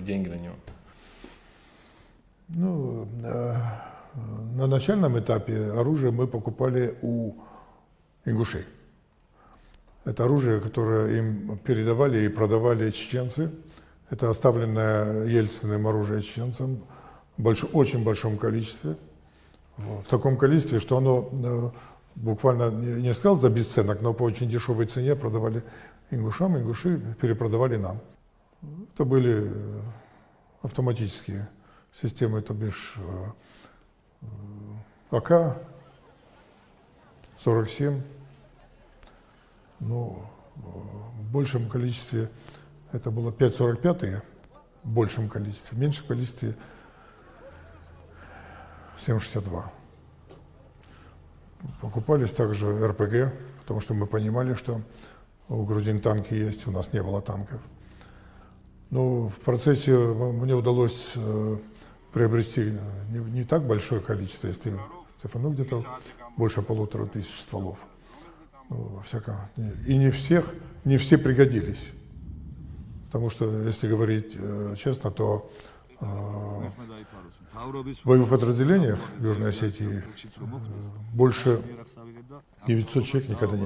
деньги на него? Ну, на начальном этапе оружие мы покупали у ингушей. Это оружие, которое им передавали и продавали чеченцы. Это оставленное Ельциным оружие чеченцам в очень большом количестве. В таком количестве, что оно буквально, не сказал за бесценок, но по очень дешевой цене продавали ингушам, ингуши перепродавали нам. Это были автоматические системы, то бишь АК-47. Ну, в большем количестве это было 5,45, в большем количестве, в меньшем количестве 7,62. Покупались также РПГ, потому что мы понимали, что у грузин танки есть, у нас не было танков. Но в процессе мне удалось приобрести не так большое количество, если цифру, где-то больше 1500 стволов. Ну, и не все пригодились. Потому что, если говорить честно, то в боевых подразделениях в Южной Осетии больше 900 человек никогда не было.